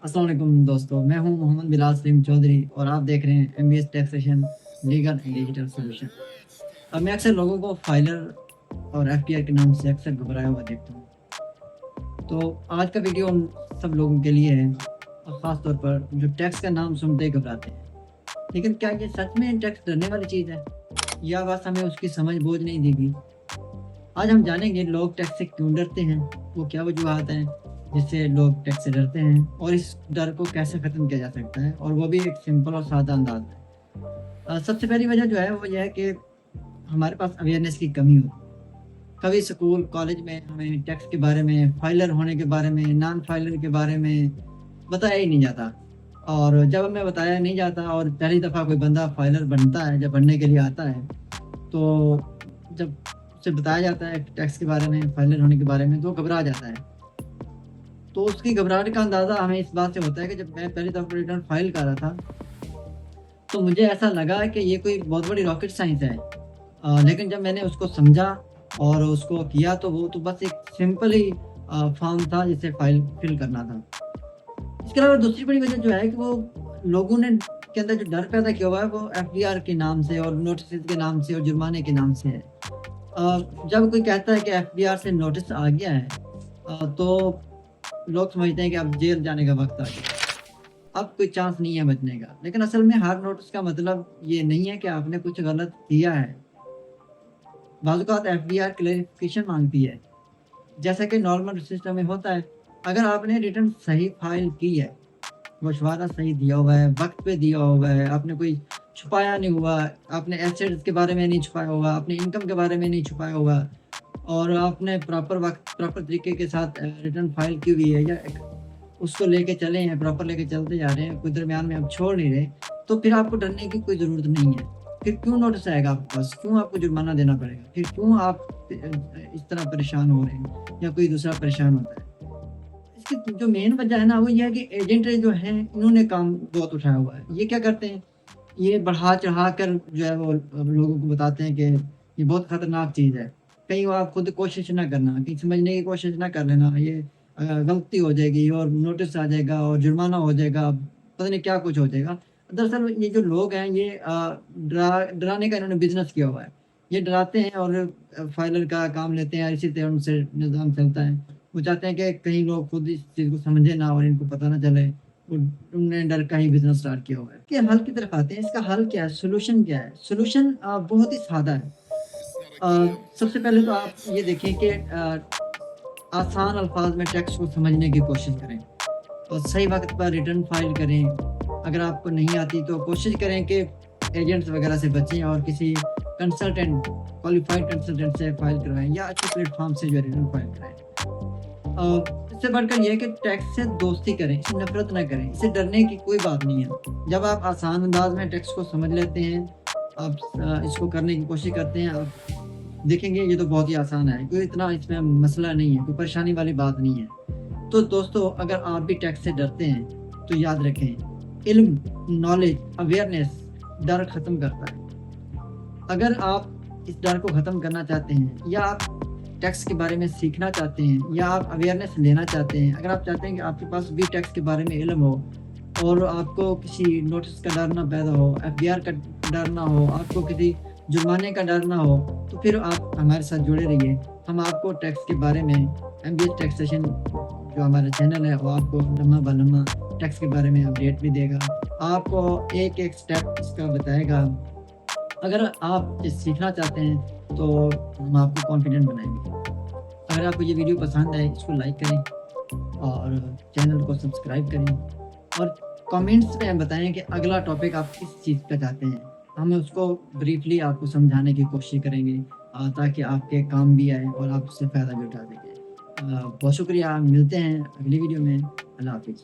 अस्सलाम वालेकुम दोस्तों, मैं हूं मोहम्मद बिलाल सलीम चौधरी और आप देख रहे हैं MBS taxation legal and digital solution. अब मैं अक्सर लोगों को फाइलर और एफटीआर के नाम से अक्सर घबराया हुआ देखता हूं। तो आज का वीडियो उन सब लोगों के लिए है, और ख़ास तौर पर जो टैक्स का नाम सुनते ही घबराते हैं। लेकिन क्या ये सच में टैक्स डरने वाली चीज़ है, या बस हमें उसकी समझ बूझ नहीं दी गई? आज हम जानेंगे लोग टैक्स से क्यों डरते हैं, वो क्या वजूहत हैं जिससे लोग टैक्स से डरते हैं, और इस डर को कैसे ख़त्म किया जा सकता है, और वो भी एक सिंपल और सादा अंदाज में। सबसे पहली वजह जो है वो ये है कि हमारे पास अवेयरनेस की कमी होती है। कभी स्कूल कॉलेज में हमें टैक्स के बारे में, फाइलर होने के बारे में, नॉन फाइलर के बारे में बताया ही नहीं जाता। और जब हमें बताया नहीं जाता और पहली दफ़ा कोई बंदा फाइलर बनता है, जब बनने के लिए आता है, तो जब उसे बताया जाता है टैक्स के बारे में, फाइलर होने के बारे में, तो वो घबरा जाता है। तो उसकी घबराहट का अंदाज़ा हमें इस बात से होता है कि जब मैं पहली दफ़ा रिटर्न फाइल कर रहा था, तो मुझे ऐसा लगा कि ये कोई बहुत बड़ी रॉकेट साइंस है। लेकिन जब मैंने उसको समझा और उसको किया, तो वो तो बस एक सिंपल ही फॉर्म था जिसे फाइल फिल करना था। इसके अलावा दूसरी बड़ी वजह जो है कि वो लोगों ने के अंदर जो डर पैदा किया हुआ है वो एफडीआर के नाम से और नोटिस के नाम से और जुर्माने के नाम से है। जब कोई कहता है कि एफडीआर से नोटिस आ गया है, तो लोग समझते हैं कि अब जेल जाने का वक्त आ गया, अब कोई चांस नहीं है बचने का। लेकिन असल में हार्ड नोटिस का मतलब ये नहीं है कि आपने कुछ गलत किया है। बाज़ औक़ात एफडीआर क्लैरिफिकेशन मांगती है, जैसा कि नॉर्मल सिस्टम में होता है। अगर आपने रिटर्न सही फाइल की है, मशवरा सही दिया हुआ है, वक्त पे दिया हुआ है, आपने कोई छुपाया नहीं हुआ, आपने एसेट्स के बारे में नहीं छुपाया हुआ, आपने इनकम के बारे में नहीं छुपाया हुआ, और आपने प्रॉपर वक्त प्रॉपर तरीके के साथ रिटर्न फाइल की हुई है, या उसको लेके चले हैं, प्रॉपर लेके चलते जा रहे हैं, कोई दरमियान में आप छोड़ नहीं रहे, तो फिर आपको डरने की कोई ज़रूरत नहीं है। फिर क्यों नोटिस आएगा आपके पास? क्यों आपको जुर्माना देना पड़ेगा? फिर क्यों आप इस तरह परेशान हो रहे हैं, या कोई दूसरा परेशान होता है? इसकी जो मेन वजह है ना, वो ये है कि एजेंट जो हैं, इन्होंने काम बहुत उठाया हुआ है। ये क्या करते हैं, ये बढ़ा-चढ़ा कर जो है वो लोगों को बताते हैं कि ये बहुत खतरनाक चीज़ है। कहीं वो आप खुद कोशिश ना करना, कहीं समझने की कोशिश ना कर लेना, ये गलती हो जाएगी और नोटिस आ जाएगा और जुर्माना हो जाएगा, पता नहीं क्या कुछ हो जाएगा। दरअसल ये जो लोग हैं, ये डराने का इन्होंने बिज़नेस किया हुआ है। ये डराते हैं और फाइलर का काम लेते हैं, इसी तरह उनसे निज़ाम चलता है। वो चाहते हैं कि कहीं लोग खुद इस चीज़ को समझे ना और इनको पता ना चले। उनने डर का ही बिज़नेस स्टार्ट किया हुआ है। कि हल की तरफ आते हैं, इसका हल क्या है? सॉल्यूशन क्या है? सॉल्यूशन बहुत ही सादा है। सबसे पहले तो आप ये देखें कि आसान अल्फाज में टेक्स्ट को समझने की कोशिश करें और सही वक्त पर रिटर्न फाइल करें। अगर आपको नहीं आती तो कोशिश करें कि एजेंट्स वगैरह से बचें और किसी कंसल्टेंट, क्वालिफाइड कंसल्टेंट से फाइल करवाएँ, या अच्छे प्लेटफॉर्म से जो है रिटर्न फाइल कराएँ। इससे बढ़कर ये है कि टैक्स से दोस्ती करें, इससे नफ़रत ना करें, इससे डरने की कोई बात नहीं है। जब आप आसान अंदाज़ में टैक्स को समझ लेते हैं, आप इसको करने की कोशिश करते हैं, आप देखेंगे ये तो बहुत ही आसान है, कोई इतना इसमें मसला नहीं है, कोई परेशानी वाली बात नहीं है। तो दोस्तों, अगर आप भी टैक्स से डरते हैं, तो याद रखें, इल्म, नॉलेज, अवेयरनेस डर ख़त्म करता है। अगर आप इस डर को ख़त्म करना चाहते हैं, या आप टैक्स के बारे में सीखना चाहते हैं, या आप अवेयरनेस लेना चाहते हैं, अगर आप चाहते हैं कि आपके पास भी टैक्स के बारे में इल्म हो और आपको किसी नोटिस का डर ना पैदा हो, एफडीआर का डर ना हो, आपको किसी जुर्माने का डर ना हो, तो फिर आप हमारे साथ जुड़े रहिए। हम आपको टैक्स के बारे में, एमबीएस टैक्सेशन जो हमारा चैनल है, वो आपको लम्हा ब लम्हा टैक्स के बारे में अपडेट भी देगा। आपको एक-एक स्टेप इसका बताएगा। अगर आप ये सीखना चाहते हैं, तो हम आपको कॉन्फिडेंट बनाएँगे। अगर आपको ये वीडियो पसंद आए, इसको लाइक करें और चैनल को सब्सक्राइब करें, और कमेंट्स में बताएँ कि अगला टॉपिक आप किस चीज़ का चाहते हैं। हम उसको ब्रीफली आपको समझाने की कोशिश करेंगे, ताकि आपके काम भी आए और आप उससे फ़ायदा भी उठा सकें। बहुत शुक्रिया, मिलते हैं अगली वीडियो में। अल्लाह हाफ़िज़।